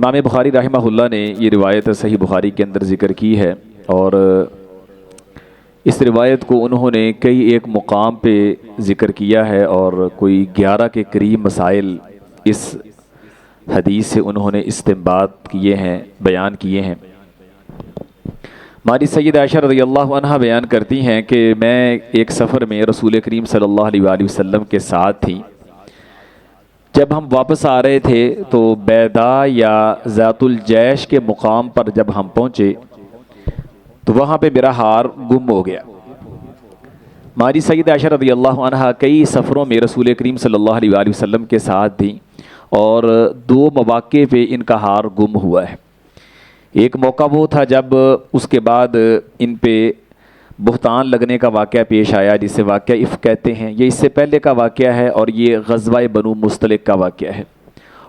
امام بخاری رحمہ اللہ نے یہ روایت صحیح بخاری کے اندر ذکر کی ہے، اور اس روایت کو انہوں نے کئی ایک مقام پہ ذکر کیا ہے، اور کوئی 11 کے قریب مسائل اس حدیث سے انہوں نے استنباط کیے ہیں، بیان کیے ہیں۔ ہماری سیدہ عائشہ رضی اللہ عنہ بیان کرتی ہیں کہ میں ایک سفر میں رسول کریم صلی اللہ علیہ وآلہ وسلم کے ساتھ تھی۔ جب ہم واپس آ رہے تھے تو بیضاء یا ذات الجیش کے مقام پر جب ہم پہنچے تو وہاں پہ میرا ہار گم ہو گیا۔ ہماری سیدہ عائشہ رضی اللہ عنہ کئی سفروں میں رسول کریم صلی اللہ علیہ وآلہ وسلم کے ساتھ تھیں، اور 2 مواقع پہ ان کا ہار گم ہوا ہے۔ ایک موقع وہ تھا جب اس کے بعد ان پہ بہتان لگنے کا واقعہ پیش آیا، جسے واقعہ افک کہتے ہیں۔ یہ اس سے پہلے کا واقعہ ہے، اور یہ غزوہ بنو مستلق کا واقعہ ہے،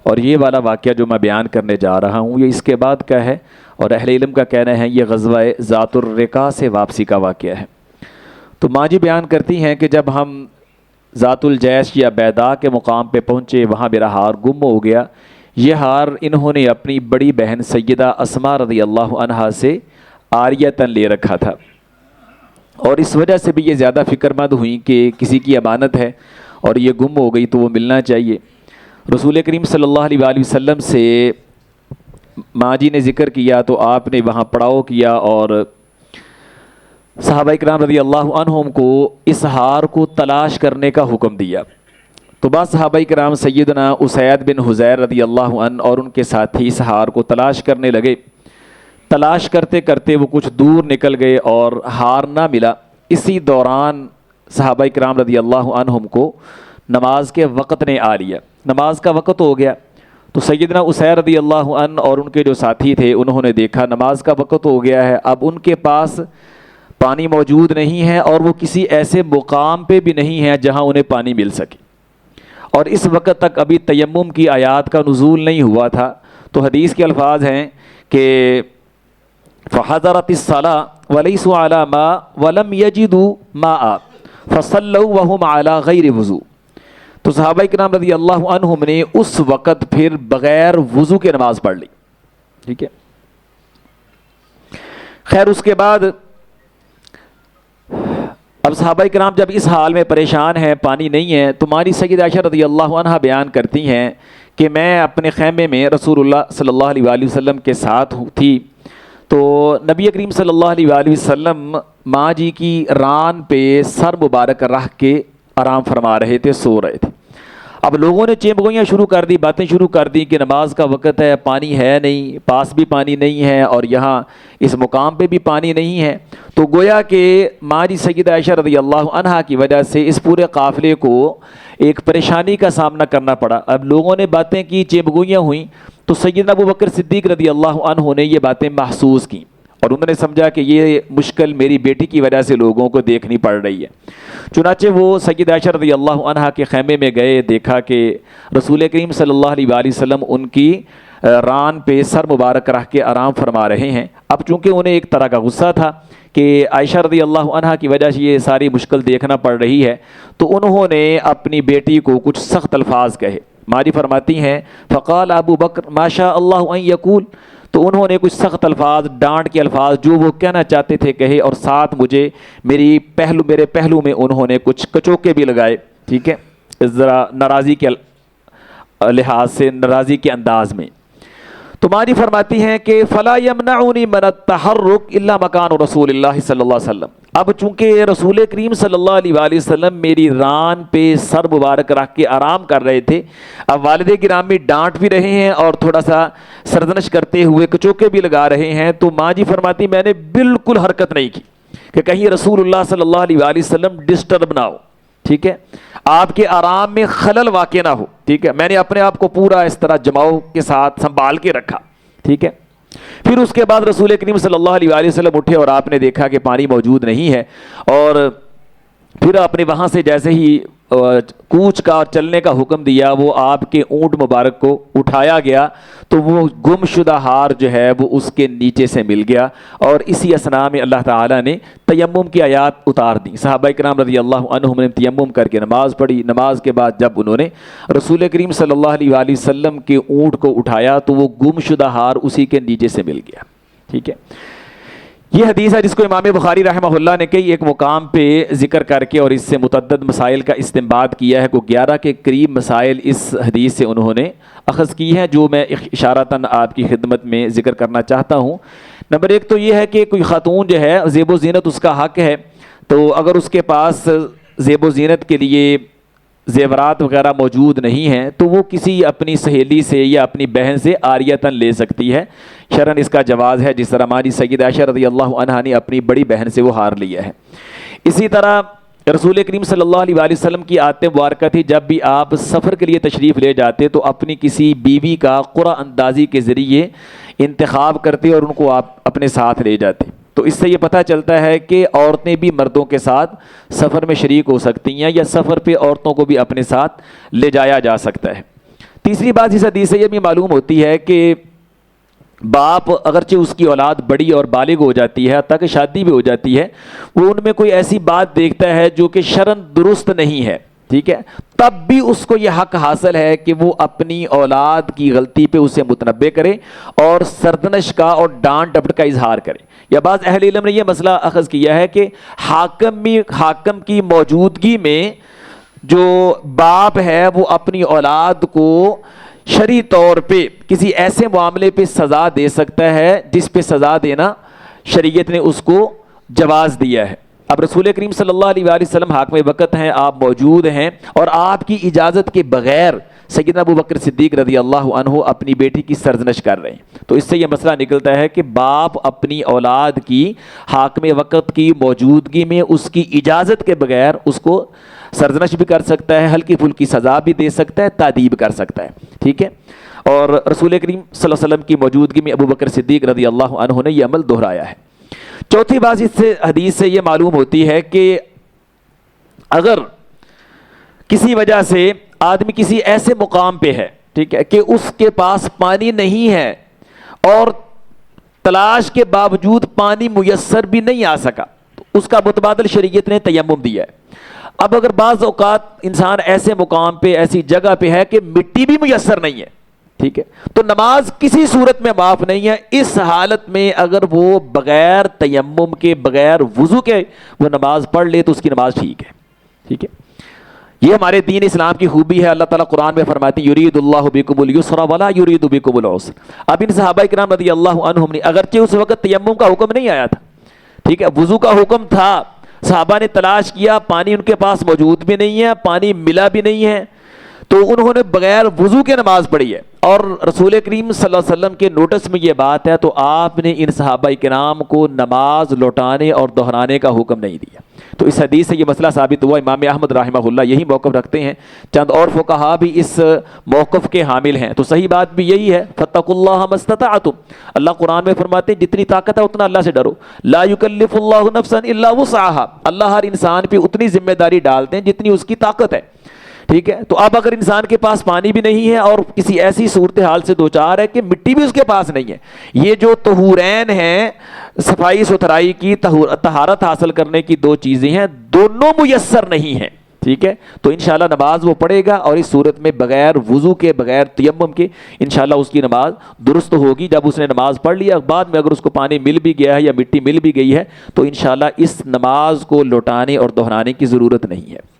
اور یہ والا واقعہ جو میں بیان کرنے جا رہا ہوں یہ اس کے بعد کا ہے، اور اہل علم کا کہنا ہے یہ غزوہ ذات الرقاع سے واپسی کا واقعہ ہے۔ تو ماں جی بیان کرتی ہیں کہ جب ہم ذات الجیش یا بیضاء کے مقام پہ پہنچے وہاں میرا ہار گم ہو گیا۔ یہ ہار انہوں نے اپنی بڑی بہن سیدہ اسماء رضی اللہ عنہا سے عاریۃً لے رکھا تھا، اور اس وجہ سے بھی یہ زیادہ فکر مند ہوئیں کہ کسی کی امانت ہے اور یہ گم ہو گئی تو وہ ملنا چاہیے۔ رسول کریم صلی اللہ علیہ وآلہ وسلم سے ماں جی نے ذکر کیا تو آپ نے وہاں پڑاؤ کیا، اور صحابہ کرام رضی اللہ عنہم کو اس ہار کو تلاش کرنے کا حکم دیا۔ تو بعض صحابہ کرام سیدنا اسید بن حضیر رضی اللہ عنہ اور ان کے ساتھی اس ہار کو تلاش کرنے لگے۔ تلاش کرتے کرتے وہ کچھ دور نکل گئے اور ہار نہ ملا۔ اسی دوران صحابہ کرام رضی اللہ عنہم کو نماز کے وقت نے آ لیا، نماز کا وقت ہو گیا۔ تو سیدنا اسید رضی اللہ عنہ اور ان کے جو ساتھی تھے انہوں نے دیکھا نماز کا وقت ہو گیا ہے، اب ان کے پاس پانی موجود نہیں ہے، اور وہ کسی ایسے مقام پہ بھی نہیں ہے جہاں انہیں پانی مل سکے، اور اس وقت تک ابھی تیمم کی آیات کا نزول نہیں ہوا تھا۔ تو حدیث کے الفاظ ہیں کہ فحضرت الصلاۃ ولیسوا علی ماء ولم یجدوا ماء فصلوا وهم علی غیر وضو۔ تو صحابہ کرام رضی اللہ عنہم نے اس وقت پھر بغیر وضو کے نماز پڑھ لی، ٹھیک ہے۔ خیر اس کے بعد اب صحابہ کرام جب اس حال میں پریشان ہیں، پانی نہیں ہے، تو ہماری سیدہ عائشہ رضی اللہ عنہ بیان کرتی ہیں کہ میں اپنے خیمے میں رسول اللہ صلی اللہ علیہ وآلہ وسلم کے ساتھ تھی، تو نبی کریم صلی اللہ علیہ وآلہ وسلم ماں جی کی ران پہ سر مبارک رکھ کے آرام فرما رہے تھے، سو رہے تھے۔ اب لوگوں نے چیمگوئیاں شروع کر دی، باتیں شروع کر دی کہ نماز کا وقت ہے، پانی ہے نہیں، پاس بھی پانی نہیں ہے، اور یہاں اس مقام پہ بھی پانی نہیں ہے۔ تو گویا کہ ماں جی سیدہ عائشہ رضی اللہ عنہا کی وجہ سے اس پورے قافلے کو ایک پریشانی کا سامنا کرنا پڑا۔ اب لوگوں نے باتیں کی، چیمگوئیاں ہوئیں، تو سیدنا ابو بکر صدیق رضی اللہ عنہ نے یہ باتیں محسوس کیں، اور انہوں نے سمجھا کہ یہ مشکل میری بیٹی کی وجہ سے لوگوں کو دیکھنی پڑ رہی ہے۔ چنانچہ وہ سیدہ عائشہ رضی اللہ عنہا کے خیمے میں گئے، دیکھا کہ رسول کریم صلی اللہ علیہ وآلہ وسلم ان کی ران پہ سر مبارک رکھ کے آرام فرما رہے ہیں۔ اب چونکہ انہیں ایک طرح کا غصہ تھا کہ عائشہ رضی اللہ عنہا کی وجہ سے یہ ساری مشکل دیکھنا پڑ رہی ہے، تو انہوں نے اپنی بیٹی کو کچھ سخت الفاظ کہے۔ ماں جی فرماتی ہیں فقال ابو بکر ما شاء اللہ ان یقول، تو انہوں نے کچھ سخت الفاظ، ڈانٹ کے الفاظ جو وہ کہنا چاہتے تھے کہے، اور ساتھ مجھے میرے پہلو میں انہوں نے کچھ کچوکے بھی لگائے، ٹھیک ہے، ذرا ناراضی کے لحاظ سے، ناراضی کے انداز میں۔ تو ماں جی فرماتی ہیں کہ فلا یمنعنی من التحرک الا مکان رسول اللہ صلی اللہ علیہ وسلم۔ اب چونکہ رسول کریم صلی اللہ علیہ وآلہ وسلم میری ران پہ سر مبارک رکھ کے آرام کر رہے تھے، اب والد گرامی ڈانٹ بھی رہے ہیں اور تھوڑا سا سرزنش کرتے ہوئے کچوکے بھی لگا رہے ہیں، تو ماں جی فرماتی میں نے بالکل حرکت نہیں کی کہ کہیں رسول اللہ صلی اللہ علیہ وآلہ وسلم ڈسٹرب نہ ہو، ٹھیک ہے، آپ کے آرام میں خلل واقع نہ ہو، ٹھیک ہے۔ میں نے اپنے آپ کو پورا اس طرح جماؤ کے ساتھ سنبھال کے رکھا، ٹھیک ہے۔ پھر اس کے بعد رسول کریم صلی اللہ علیہ وآلہ وسلم اٹھے اور آپ نے دیکھا کہ پانی موجود نہیں ہے، اور پھر آپ نے وہاں سے جیسے ہی کوچ کا اور چلنے کا حکم دیا، وہ آپ کے اونٹ مبارک کو اٹھایا گیا تو وہ گم شدہ ہار جو ہے وہ اس کے نیچے سے مل گیا، اور اسی اثناء میں اللہ تعالیٰ نے تیمم کی آیات اتار دی۔ صحابہ کرام رضی اللہ عنہم نے تیمم کر کے نماز پڑھی۔ نماز کے بعد جب انہوں نے رسول کریم صلی اللہ علیہ وآلہ وسلم کے اونٹ کو اٹھایا تو وہ گم شدہ ہار اسی کے نیچے سے مل گیا۔ ٹھیک ہے، یہ حدیث ہے جس کو امام بخاری رحمہ اللہ نے کئی ایک مقام پہ ذکر کر کے اور اس سے متعدد مسائل کا استنباط کیا ہے۔ کوئی 11 کے قریب مسائل اس حدیث سے انہوں نے اخذ کی ہیں، جو میں اشارتاً آپ کی خدمت میں ذکر کرنا چاہتا ہوں۔ نمبر 1 تو یہ ہے کہ کوئی خاتون جو ہے زیب و زینت اس کا حق ہے، تو اگر اس کے پاس زیب و زینت کے لیے زیورات وغیرہ موجود نہیں ہیں تو وہ کسی اپنی سہیلی سے یا اپنی بہن سے عاریتاً لے سکتی ہے، شرعاً اس کا جواز ہے، جس طرح ہماری سیدہ عائشہ رضی اللہ عنہا نے اپنی بڑی بہن سے وہ ہار لیا ہے۔ اسی طرح رسول کریم صلی اللہ علیہ وآلہ وسلم کی عادت مبارکہ تھی، جب بھی آپ سفر کے لیے تشریف لے جاتے تو اپنی کسی بیوی کا قرعہ اندازی کے ذریعے انتخاب کرتے اور ان کو آپ اپنے ساتھ لے جاتے۔ تو اس سے یہ پتہ چلتا ہے کہ عورتیں بھی مردوں کے ساتھ سفر میں شریک ہو سکتی ہیں، یا سفر پہ عورتوں کو بھی اپنے ساتھ لے جایا جا سکتا ہے۔ تیسری بات اس حدیث سے یہ بھی معلوم ہوتی ہے کہ باپ اگرچہ اس کی اولاد بڑی اور بالغ ہو جاتی ہے، حتیٰ کہ شادی بھی ہو جاتی ہے، وہ ان میں کوئی ایسی بات دیکھتا ہے جو کہ شرعاً درست نہیں ہے، ٹھیک ہے، تب بھی اس کو یہ حق حاصل ہے کہ وہ اپنی اولاد کی غلطی پہ اسے متنبہ کرے اور سرزنش کا اور ڈانٹ ڈپٹ کا اظہار کرے۔ یا بعض اہل علم نے یہ مسئلہ اخذ کیا ہے کہ حاکم کی موجودگی میں جو باپ ہے وہ اپنی اولاد کو شرعی طور پہ کسی ایسے معاملے پہ سزا دے سکتا ہے جس پہ سزا دینا شریعت نے اس کو جواز دیا ہے۔ اب رسول کریم صلی اللہ علیہ وآلہ وسلم حاکم وقت ہیں، آپ موجود ہیں، اور آپ کی اجازت کے بغیر سیدنا ابو بکر صدیق رضی اللہ عنہ اپنی بیٹی کی سرزنش کر رہے ہیں، تو اس سے یہ مسئلہ نکلتا ہے کہ باپ اپنی اولاد کی حاکم وقت کی موجودگی میں اس کی اجازت کے بغیر اس کو سرزنش بھی کر سکتا ہے، ہلکی پھلکی سزا بھی دے سکتا ہے، تادیب کر سکتا ہے، ٹھیک ہے۔ اور رسول کریم صلی اللہ علیہ وسلم کی موجودگی میں ابو بکر صدیق رضی اللہ عنہ نے یہ عمل دہرایا ہے۔ چوتھی بات اس سے حدیث سے یہ معلوم ہوتی ہے کہ اگر کسی وجہ سے آدمی کسی ایسے مقام پہ ہے، ٹھیک ہے، کہ اس کے پاس پانی نہیں ہے اور تلاش کے باوجود پانی میسر بھی نہیں آ سکا، تو اس کا متبادل شریعت نے تیمم دیا ہے۔ اب اگر بعض اوقات انسان ایسے مقام پہ ایسی جگہ پہ ہے کہ مٹی بھی میسر نہیں ہے، ٹھیک ہے، تو نماز کسی صورت میں معاف نہیں ہے۔ اس حالت میں اگر وہ بغیر تیمم کے بغیر وضو کے وہ نماز پڑھ لے تو اس کی نماز ٹھیک ہے، ٹھیک ہے۔ یہ ہمارے دین اسلام کی خوبی ہے۔ اللہ تعالیٰ قرآن میں فرماتے ہیں یرید اللہ بکم اليسر ولا یرید بکم العسر۔ اب ان صحابہ کرام رضی اللہ عنہم نے اگرچہ اس وقت تیمم کا حکم نہیں آیا تھا، ٹھیک ہے، وضو کا حکم تھا، صحابہ نے تلاش کیا، پانی ان کے پاس موجود بھی نہیں ہے، پانی ملا بھی نہیں ہے، تو انہوں نے بغیر وضو کے نماز پڑھی ہے، اور رسول کریم صلی اللہ علیہ وسلم کے نوٹس میں یہ بات ہے تو آپ نے ان صحابہ کرام کو نماز لوٹانے اور دہرانے کا حکم نہیں دیا۔ تو اس حدیث سے یہ مسئلہ ثابت ہوا۔ امام احمد رحمہ اللہ یہی موقف رکھتے ہیں، چند اور فقہا بھی اس موقف کے حامل ہیں، تو صحیح بات بھی یہی ہے، فاتقوا اللہ ما استطعتم۔ اللہ قرآن میں فرماتے ہیں جتنی طاقت ہے اتنا اللہ سے ڈرو، لا یکلف اللہ نفسا الا وسعها۔ اللہ ہر انسان پہ اتنی ذمہ داری ڈالتے ہیں جتنی اس کی طاقت ہے، ٹھیک ہے۔ تو اب اگر انسان کے پاس پانی بھی نہیں ہے اور کسی ایسی صورتحال سے دوچار ہے کہ مٹی بھی اس کے پاس نہیں ہے، یہ جو طہورین ہیں، صفائی ستھرائی کی طہارت حاصل کرنے کی دو چیزیں ہیں، دونوں میسر نہیں ہیں، ٹھیک ہے، تو انشاءاللہ نماز وہ پڑھے گا، اور اس صورت میں بغیر وضو کے بغیر تیمم کے انشاءاللہ اس کی نماز درست ہوگی۔ جب اس نے نماز پڑھ لیا، بعد میں اگر اس کو پانی مل بھی گیا ہے یا مٹی مل بھی گئی ہے تو انشاءاللہ اس نماز کو لوٹانے اور دہرانے کی ضرورت نہیں ہے۔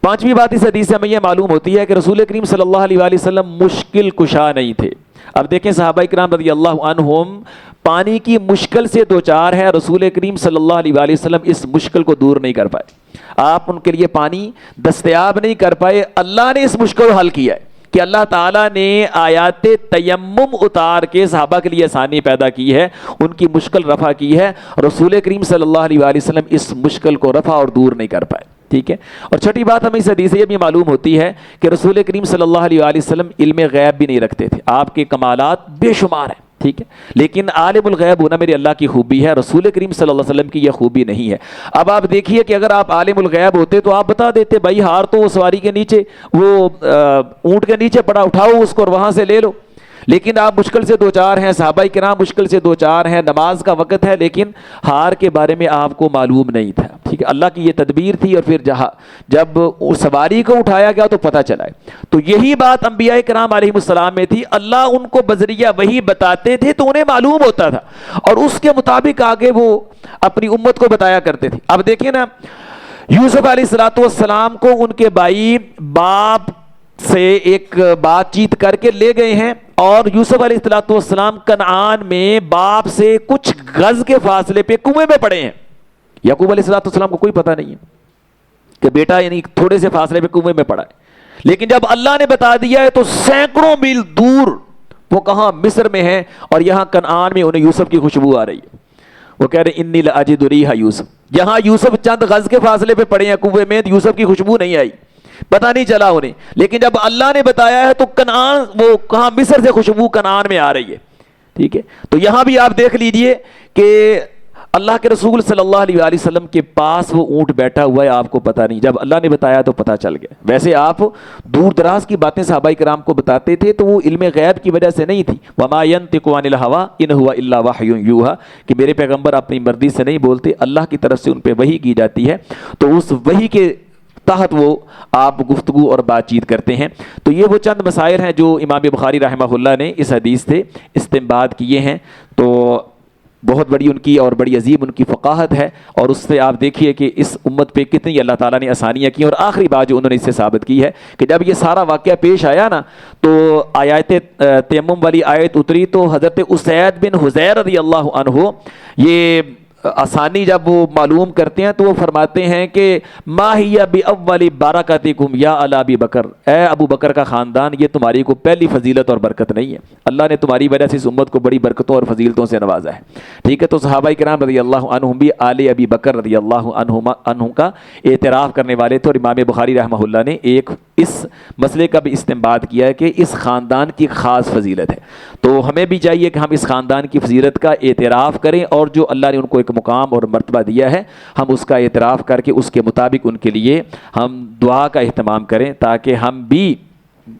پانچویں بات اس حدیث سے ہمیں یہ معلوم ہوتی ہے کہ رسول کریم صلی اللہ علیہ وآلہ وسلم مشکل کشا نہیں تھے۔ اب دیکھیں صحابہ کرام رضی اللہ عنہم پانی کی مشکل سے دوچار ہے، رسول کریم صلی اللہ علیہ وآلہ وسلم اس مشکل کو دور نہیں کر پائے، آپ ان کے لیے پانی دستیاب نہیں کر پائے۔ اللہ نے اس مشکل کو حل کیا ہے کہ اللہ تعالیٰ نے آیات تیمم اتار کے صحابہ کے لیے آسانی پیدا کی ہے، ان کی مشکل رفع کی ہے، رسول کریم صلی اللہ علیہ وآلہ وسلم اس مشکل کو رفع اور دور نہیں کر پائے، ٹھیک ہے۔ اور چھٹی بات ہمیں اس حدیث سے یہ بھی معلوم ہوتی ہے کہ رسول کریم صلی اللہ علیہ وآلہ وسلم علم غیب بھی نہیں رکھتے تھے، آپ کے کمالات بے شمار ہیں، ٹھیک ہے، لیکن عالم الغیب ہونا میرے اللہ کی خوبی ہے، رسول کریم صلی اللہ علیہ وسلم کی یہ خوبی نہیں ہے۔ اب آپ دیکھیے کہ اگر آپ عالم الغیب ہوتے تو آپ بتا دیتے بھائی ہار تو وہ سواری کے نیچے، وہ اونٹ کے نیچے پڑا، اٹھاؤ اس کو اور وہاں سے لے لو۔ لیکن آپ مشکل سے دو چار ہیں، صحابہ کرام مشکل سے دو چار ہیں، نماز کا وقت ہے، لیکن ہار کے بارے میں آپ کو معلوم نہیں تھا، ٹھیک ہے، اللہ کی یہ تدبیر تھی، اور پھر جب اس سواری کو اٹھایا گیا تو پتہ چلا ہے۔ تو یہی بات انبیاء کرام علیہ السلام میں تھی، اللہ ان کو بذریعہ وحی بتاتے تھے تو انہیں معلوم ہوتا تھا، اور اس کے مطابق آگے وہ اپنی امت کو بتایا کرتے تھے۔ اب دیکھیں نا، یوسف علیہ السلام کو ان کے بھائی باپ سے ایک بات چیت کر کے لے گئے ہیں، اور یوسف علیہ السلام کنعان میں باپ سے کچھ گز کے فاصلے پہ کنویں میں پڑے ہیں۔ یعقوب علیہ السلام کو کوئی پتہ نہیں ہے کہ بیٹا یعنی تھوڑے سے فاصلے پہ کنویں میں پڑا ہے، لیکن جب اللہ نے بتا دیا ہے تو سینکڑوں میل دور وہ کہاں مصر میں ہیں، اور یہاں کنعان میں انہیں یوسف کی خوشبو آ رہی ہے۔ وہ کہہ رہے انی لاجد ریح یوسف، جہاں یوسف چند غز کے فاصلے پہ پڑے ہیں کنویں میں، یوسف کی خوشبو نہیں آئی، پتہ نہیں چلا انہیں، لیکن جب اللہ نے بتایا ہے تو کنعان، وہ کہاں مصر سے خوشبو کنعان میں آ رہی ہے، ٹھیک ہے۔ تو یہاں بھی آپ دیکھ لیجئے کہ اللہ کے رسول صلی اللہ علیہ وآلہ وسلم کے پاس وہ اونٹ بیٹھا ہوا ہے، آپ کو پتہ نہیں، جب اللہ نے بتایا تو پتہ چل گیا۔ ویسے آپ دور دراز کی باتیں صحابہ کرام کو بتاتے تھے تو وہ علم غیب کی وجہ سے نہیں تھی، وما ينطق عن الهوى ان هو الا وحی یوحى، کہ میرے پیغمبر اپنی مرضی سے نہیں بولتے، اللہ کی طرف سے ان پہ وحی کی جاتی ہے، تو اس وحی کے تحت وہ آپ گفتگو اور بات چیت کرتے ہیں۔ تو یہ وہ چند مسائل ہیں جو امام بخاری رحمہ اللہ نے اس حدیث سے استنباط کیے ہیں، تو بہت بڑی ان کی اور بڑی عظیم ان کی فقاہت ہے، اور اس سے آپ دیکھیے کہ اس امت پہ کتنی اللہ تعالیٰ نے آسانیاں کی، اور آخری بات جو انہوں نے اس سے ثابت کی ہے کہ جب یہ سارا واقعہ پیش آیا نا تو آیات تیمم والی آیت اتری، تو حضرت اسید بن حضیر رضی اللہ عنہ یہ آسانی جب وہ معلوم کرتے ہیں تو وہ فرماتے ہیں کہ ما ہی باول برکاتکم یا الی ابی بکر، اے ابو بکر کا خاندان، یہ تمہاری کو پہلی فضیلت اور برکت نہیں ہے، اللہ نے تمہاری وجہ سے اس امت کو بڑی برکتوں اور فضیلتوں سے نوازا ہے، ٹھیک ہے۔ تو صحابہ کرام رضی اللہ عنہم بھی آل ابی بکر رضی اللہ عنہم کا اعتراف کرنے والے تھے، اور امام بخاری رحمہ اللہ نے ایک اس مسئلے کا بھی استنباط کیا ہے کہ اس خاندان کی خاص فضیلت ہے، تو ہمیں بھی چاہیے کہ ہم اس خاندان کی فضیلت کا اعتراف کریں، اور جو اللہ نے ان کو ایک مقام اور مرتبہ دیا ہے ہم اس کا اعتراف کر کے اس کے مطابق ان کے لیے ہم دعا کا اہتمام کریں، تاکہ ہم بھی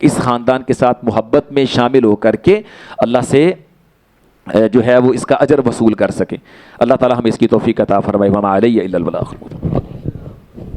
اس خاندان کے ساتھ محبت میں شامل ہو کر کے اللہ سے جو ہے وہ اس کا اجر وصول کر سکیں۔ اللہ تعالی ہمیں اس کی توفیق عطا فرمائے۔ وما علیہ الا البلاغ۔